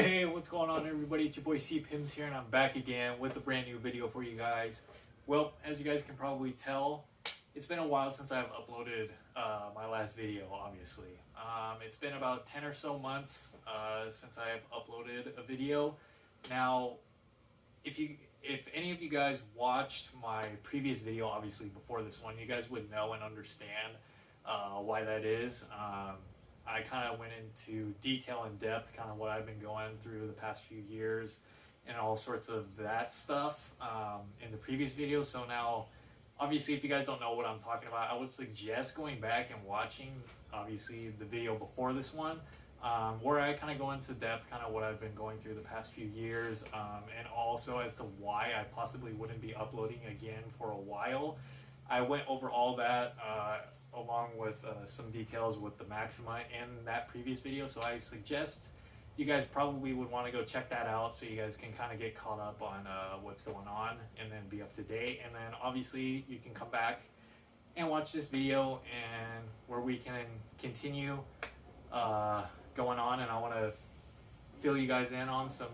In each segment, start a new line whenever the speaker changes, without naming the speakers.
Hey, what's going on everybody? It's your boy C Pims here and I'm back again with a brand new video for you guys. Well, as you guys can probably tell, it's been a while since I've uploaded my last video, obviously. It's been about 10 or so months since I've uploaded a video. Now, if any of you guys watched my previous video, obviously before this one, you guys would know and understand why that is. I kind of went into detail and depth, kind of what I've been going through the past few years and all sorts of that stuff in the previous video. So now, obviously, if you guys don't know what I'm talking about, I would suggest going back and watching, obviously, the video before this one, where I kind of go into depth, kind of what I've been going through the past few years, and also as to why I possibly wouldn't be uploading again for a while. I went over all that along with some details with the Maxima in that previous video, so I suggest you guys probably would want to go check that out so you guys can kind of get caught up on what's going on and then be up to date. And then obviously you can come back and watch this video and where we can continue going on, and I want to fill you guys in on some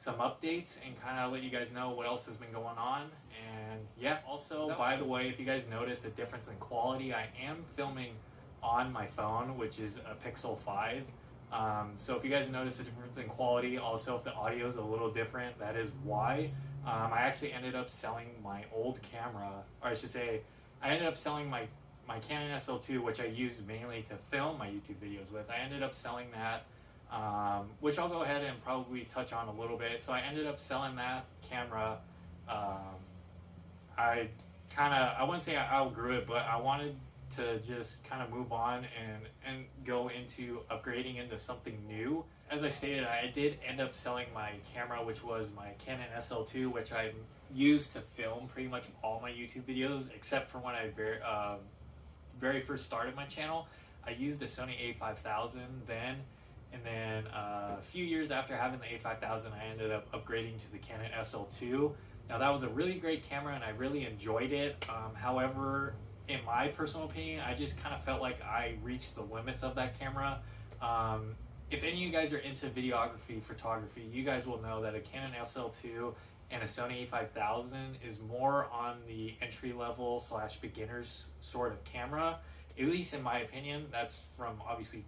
updates and kind of let you guys know what else has been going on. And yeah, also, by the way, if you guys notice a difference in quality, I am filming on my phone, which is a Pixel 5. So if you guys notice a difference in quality, also if the audio is a little different, that is why. I actually ended up selling my old camera, or I should say, I ended up selling my Canon SL2, which I used mainly to film my YouTube videos with. I ended up selling that, which I'll go ahead and probably touch on a little bit. So I ended up selling that camera. I wouldn't say I outgrew it, but I wanted to just kind of move on and go into upgrading into something new. As I stated, I did end up selling my camera, which was my Canon SL2, which I used to film pretty much all my YouTube videos, except for when I very first started my channel. I used a Sony a5000 then, and then a few years after having the a5000, I ended up upgrading to the Canon SL2. Now that was a really great camera and I really enjoyed it. However, in my personal opinion, I just kind of felt like I reached the limits of that camera. If any of you guys are into videography, photography, you guys will know that a Canon SL2 and a Sony a5000 is more on the entry level / beginners sort of camera, at least in my opinion. That's from obviously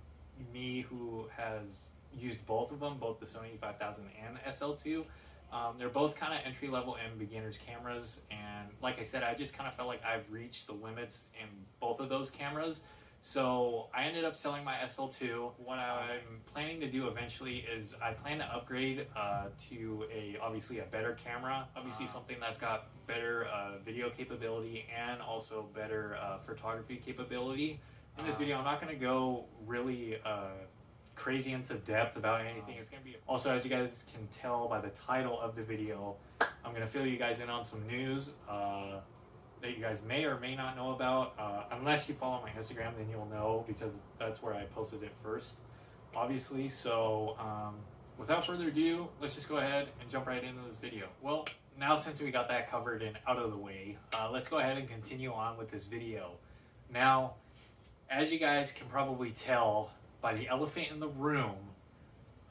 me, who has used both of them, both the Sony a5000 and the SL2. They're both kind of entry level and beginners cameras, and like I said, I just kind of felt like I've reached the limits in both of those cameras. So I ended up selling my SL2. What I'm planning to do eventually is I plan to upgrade to obviously a better camera, obviously something that's got better video capability and also better photography capability. In this video, I'm not going to go really crazy into depth about anything. It's going to be also, as you guys can tell by the title of the video, I'm going to fill you guys in on some news that you guys may or may not know about. Unless you follow my Instagram, then you'll know, because that's where I posted it first, obviously. So without further ado, let's just go ahead and jump right into this video. Well, now since we got that covered and out of the way, let's go ahead and continue on with this video. Now, as you guys can probably tell by the elephant in the room,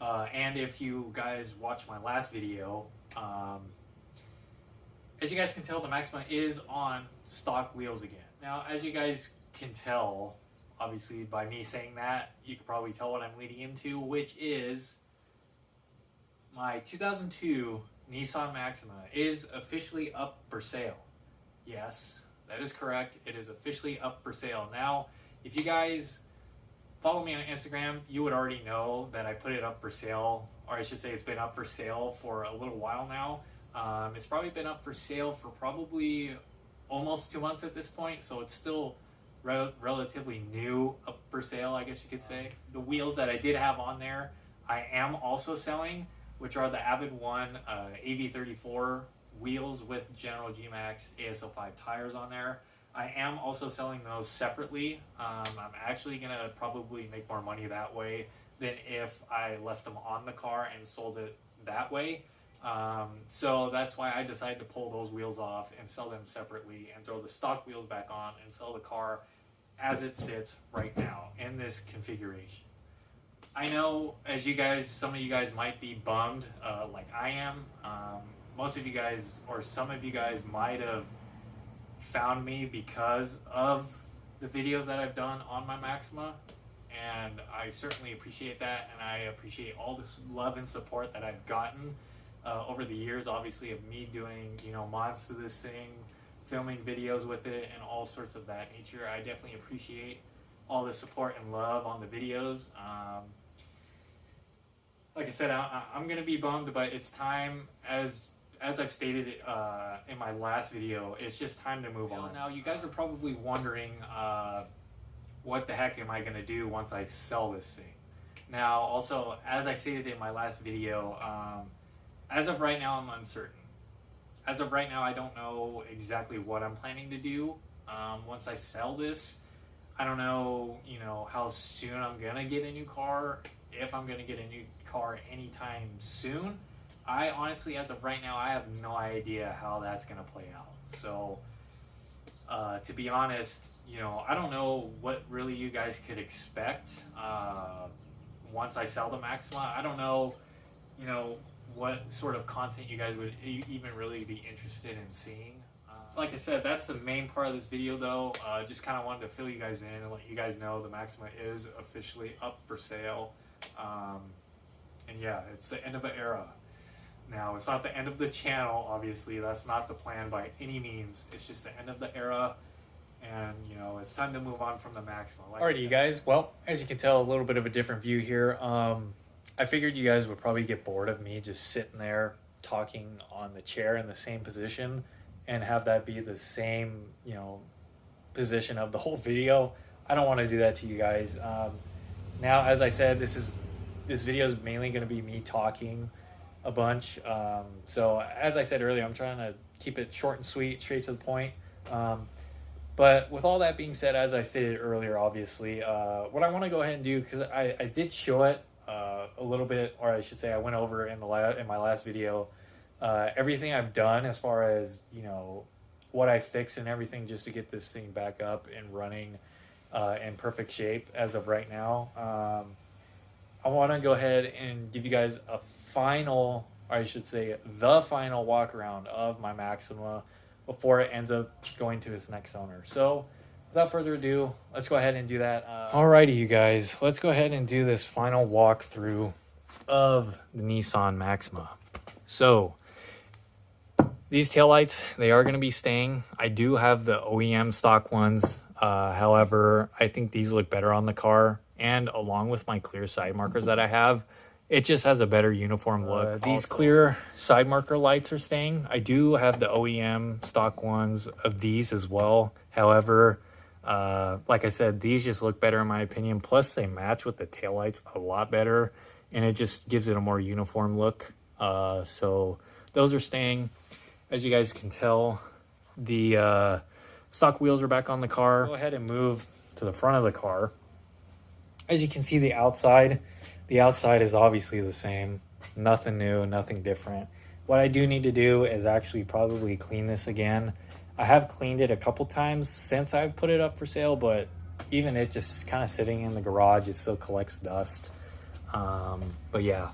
and if you guys watched my last video, as you guys can tell, the Maxima is on stock wheels again. Now, as you guys can tell, obviously by me saying that, you can probably tell what I'm leading into, which is my 2002 Nissan Maxima is officially up for sale. Yes, that is correct. It is officially up for sale. Now, if you guys follow me on Instagram, you would already know that I put it up for sale, or I should say it's been up for sale for a little while now. It's probably been up for sale for probably almost 2 months at this point, so it's still relatively new up for sale, I guess you could say. The wheels that I did have on there, I am also selling, which are the Avid One AV34 wheels with General G-Max ASO5 tires on there. I am also selling those separately. I'm actually going to probably make more money that way than if I left them on the car and sold it that way. So that's why I decided to pull those wheels off and sell them separately and throw the stock wheels back on and sell the car as it sits right now in this configuration. I know, as you guys, some of you guys might be bummed, like I am. Most of you guys, or some of you guys, might have found me because of the videos that I've done on my Maxima, and I certainly appreciate that, and I appreciate all this love and support that I've gotten over the years, obviously, of me doing, you know, mods to this thing, filming videos with it, and all sorts of that nature. I definitely appreciate all the support and love on the videos. Like I said, I'm gonna be bummed, but it's time, as I've stated in my last video, it's just time to move on. Now, you guys are probably wondering, what the heck am I gonna do once I sell this thing? Now, also, as I stated in my last video, as of right now, I'm uncertain. As of right now, I don't know exactly what I'm planning to do once I sell this. I don't know, you know, how soon I'm gonna get a new car, if I'm gonna get a new car anytime soon. I honestly, as of right now, I have no idea how that's gonna play out. So, to be honest, you know, I don't know what really you guys could expect once I sell the Maxima. I don't know, you know, what sort of content you guys would even really be interested in seeing. Like I said, that's the main part of this video, though. Just kind of wanted to fill you guys in and let you guys know the Maxima is officially up for sale. And yeah, it's the end of an era. Now, it's not the end of the channel, obviously. That's not the plan by any means. It's just the end of the era. And, you know, it's time to move on from the Maxima. Like alrighty, you guys. Well, as you can tell, a little bit of a different view here. I figured you guys would probably get bored of me just sitting there talking on the chair in the same position and have that be the same, you know, position of the whole video. I don't want to do that to you guys. Now, as I said, this video is mainly going to be me talking a bunch. So as I said earlier, I'm trying to keep it short and sweet, straight to the point. But with all that being said, as I stated earlier, obviously, what I want to go ahead and do, because I did show it a little bit, or I should say I went over in my last video, everything I've done as far as, you know, what I fixed and everything just to get this thing back up and running in perfect shape as of right now. I want to go ahead and give you guys a final, or I should say the final walk around of my Maxima before it ends up going to its next owner. So without further ado, let's go ahead and do that. Alrighty, you guys, let's go ahead and do this final walkthrough of the Nissan Maxima. So these taillights, they are going to be staying. I do have the OEM stock ones. However, I think these look better on the car, and along with my clear side markers that I have, it just has a better uniform look. These clear side marker lights are staying. I do have the OEM stock ones of these as well. However, like I said, these just look better in my opinion. Plus, they match with the taillights a lot better, and it just gives it a more uniform look. So those are staying. As you guys can tell, the stock wheels are back on the car. Go ahead and move to the front of the car. As you can see, the outside is obviously the same. Nothing new, nothing different. What I do need to do is actually probably clean this again. I have cleaned it a couple times since I've put it up for sale, but even it just kind of sitting in the garage, it still collects dust. But yeah,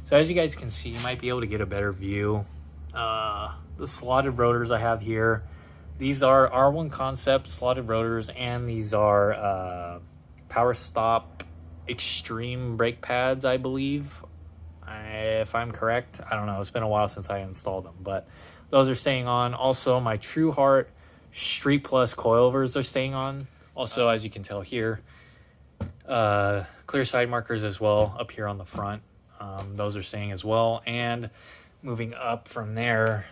so as you guys can see, you might be able to get a better view. The slotted rotors I have here, these are R1 Concept slotted rotors, and these are Power Stop Extreme brake pads, I believe, if I'm correct. I don't know, it's been a while since I installed them, but those are staying on. Also, my True Heart Street Plus coilovers are staying on. Also, as you can tell here, clear side markers as well up here on the front. Those are staying as well. And moving up from there,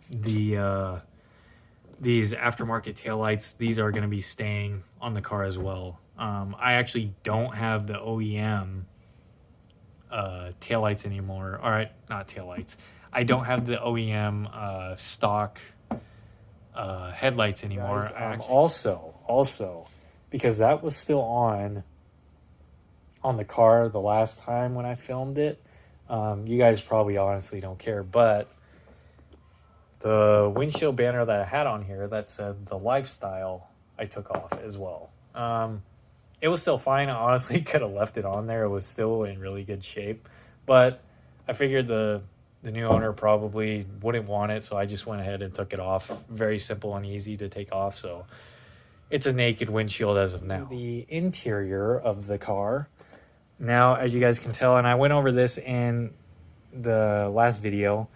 these aftermarket taillights, these are going to be staying on the car as well. I actually don't have the OEM taillights anymore. All right, not taillights. I don't have the OEM stock headlights anymore. Guys, also, because that was still on the car the last time when I filmed it. You guys probably honestly don't care, but the windshield banner that I had on here that said the lifestyle, I took off as well.
it was still fine. I honestly could have left it on there. It was still in really good shape, but I figured the new owner probably wouldn't want it, so I just went ahead and took it off. Very simple and easy to take off, so it's a naked windshield as of now. The interior of the car. Now, as you guys can tell, and I went over this in the last video,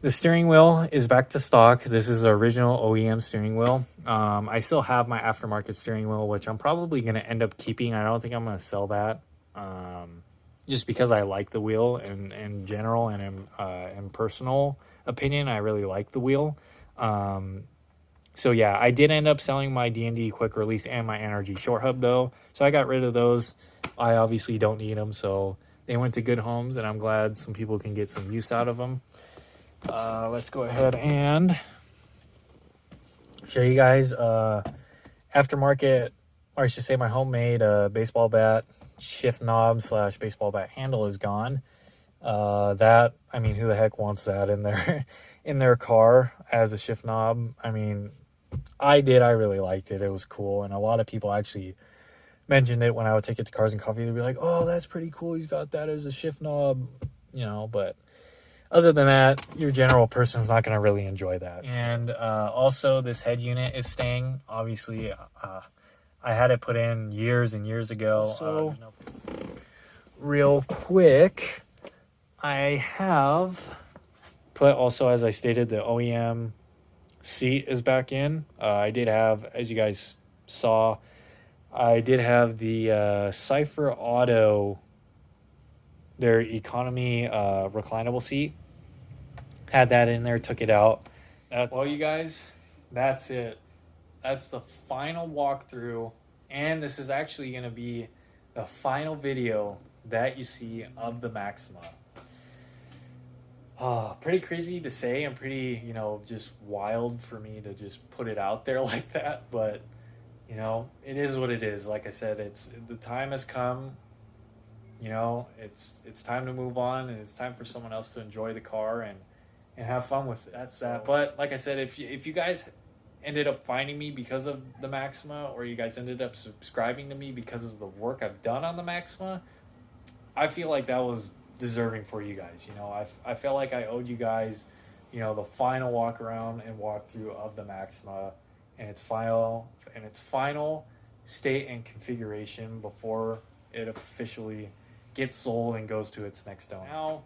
the steering wheel is back to stock. This is the original OEM steering wheel. I still have my aftermarket steering wheel, which I'm probably going to end up keeping. I don't think I'm going to sell that, just because I like the wheel and in general, and in personal opinion, I really like the wheel. So yeah, I did end up selling my D&D quick release and my NRG short hub though. So I got rid of those. I obviously don't need them, so they went to good homes, and I'm glad some people can get some use out of them. Let's go ahead and show you guys aftermarket, or I should say my homemade baseball bat shift knob / baseball bat handle is gone. That, I mean, who the heck wants that in their in their car as a shift knob? I mean, I did. I really liked it. It was cool, and a lot of people actually mentioned it when I would take it to Cars and Coffee. They'd be like, "Oh, that's pretty cool. He's got that as a shift knob," you know. But other than that, your general person's not going to really enjoy that. And also, this head unit is staying. Obviously, I had it put in years and years ago. So, real quick, I have put also, as I stated, the OEM seat is back in. I did have, as you guys saw, I did have the Cypher Auto, their economy reclinable seat. Had that in there, took it out. Well, you guys, that's it. That's the final walkthrough, and this is actually going to be the final video that you see of the Maxima. Pretty crazy to say, and pretty, you know, just wild for me to just put it out there like that, but you know, it is what it is. Like I said, it's the time has come. You know, it's time to move on, and it's time for someone else to enjoy the car and have fun with it. That's that. But like I said, if you guys ended up finding me because of the Maxima, or you guys ended up subscribing to me because of the work I've done on the Maxima, I feel like that was deserving for you guys. You know, I felt like I owed you guys, you know, the final walk around and walkthrough of the Maxima and its final state and configuration before it officially gets sold and goes to its next owner. Now,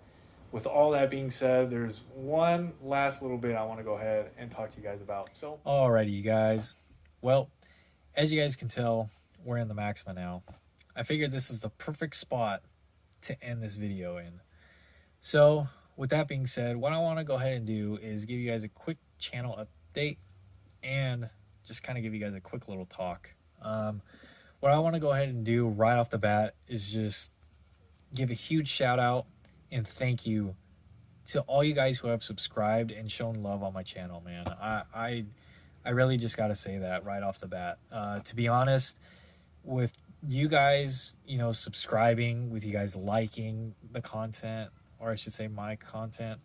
with all that being said, there's one last little bit I want to go ahead and talk to you guys about. So, alrighty, you guys. Well, as you guys can tell, we're in the Maxima now. I figured this is the perfect spot to end this video in. So, with that being said, what I want to go ahead and do is give you guys a quick channel update and just kind of give you guys a quick little talk. What I want to go ahead and do right off the bat is just give a huge shout out and thank you to all you guys who have subscribed and shown love on my channel, man. I really just got to say that right off the bat. To be honest, with you guys, you know, subscribing, with you guys liking the content, or I should say my content,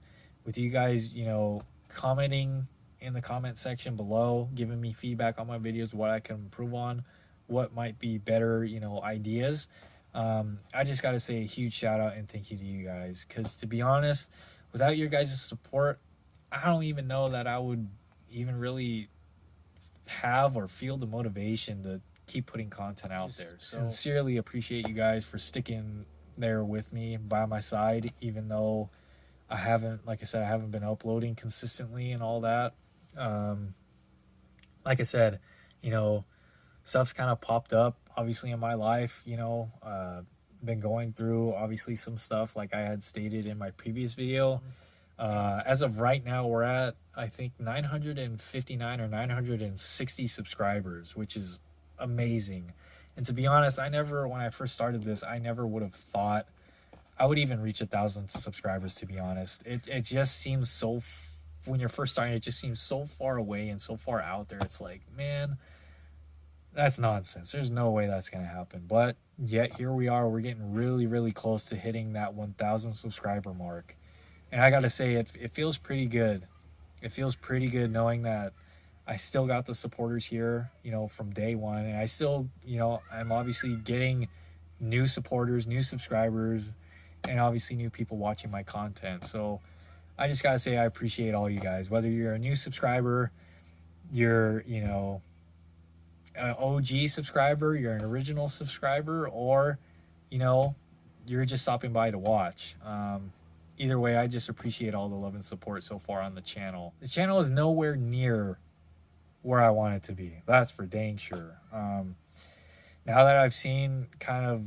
with you guys, you know, commenting in the comment section below, giving me feedback on my videos, what I can improve on, what might be better, you know, ideas. I just got to say a huge shout out and thank you to you guys, because to be honest, without your guys' support, I don't even know that I would even really have or feel the motivation to keep putting content out there. So sincerely appreciate you guys for sticking there with me by my side, even though I haven't, like I said, I haven't been uploading consistently and all that. Like I said, you know, stuff's kind of popped up obviously in my life, you know. Been going through obviously some stuff like I had stated in my previous video. As of right now, we're at, I think, 959 or 960 subscribers, which is amazing. And to be honest, when I first started this, I never would have thought I would even reach 1,000 subscribers, to be honest. It just seems so, when you're first starting, it just seems so far away and so far out there. It's like, man, that's nonsense. There's no way that's going to happen. But yet here we are. We're getting really, really close to hitting that 1,000 subscriber mark. And I got to say, it feels pretty good. It feels pretty good knowing that I still got the supporters here, you know, from day one. And I still, you know, I'm obviously getting new supporters, new subscribers, and obviously new people watching my content. So I just got to say I appreciate all you guys. Whether you're a new subscriber, you're, you know, an OG subscriber, you're an original subscriber, or, you know, you're just stopping by to watch. Either way, I just appreciate all the love and support so far on the channel. The channel is nowhere near where I want it to be. That's for dang sure. Now that I've seen kind of,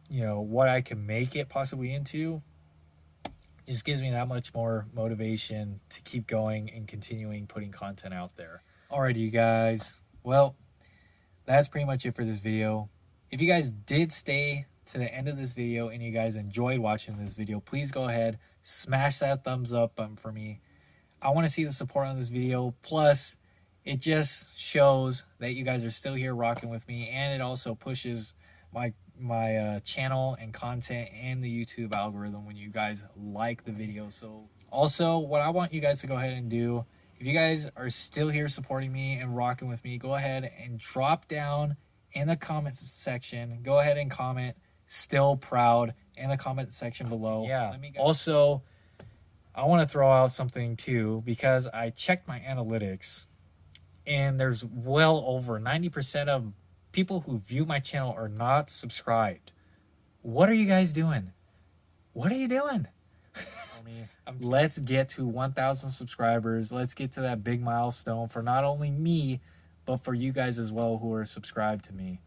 you know, what I can make it possibly into, just gives me that much more motivation to keep going and continuing putting content out there. Alrighty, you guys. Well, that's pretty much it for this video. If you guys did stay to the end of this video and you guys enjoyed watching this video, please go ahead, smash that thumbs up button for me. I want to see the support on this video. Plus, it just shows that you guys are still here rocking with me, and it also pushes my channel and content and the YouTube algorithm when you guys like the video. So also, what I want you guys to go ahead and do, if you guys are still here supporting me and rocking with me, go ahead and drop down in the comments section. Go ahead and comment "still proud" in the comment section below. Yeah. Also, I want to throw out something too, because I checked my analytics and there's well over 90% of people who view my channel are not subscribed. What are you guys doing? What are you doing? Let's get to 1,000 subscribers. Let's get to that big milestone for not only me, but for you guys as well who are subscribed to me.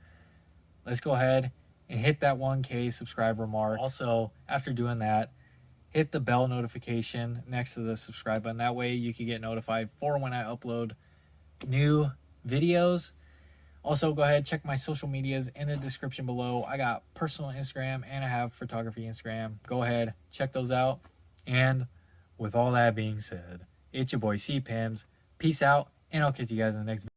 Let's go ahead and hit that 1K subscriber mark. Also, after doing that, hit the bell notification next to the subscribe button. That way you can get notified for when I upload new videos. Also, go ahead, check my social medias in the description below. I got personal Instagram and I have photography Instagram. Go ahead, check those out. And with all that being said, it's your boy C-Pims. Peace out, and I'll catch you guys in the next video.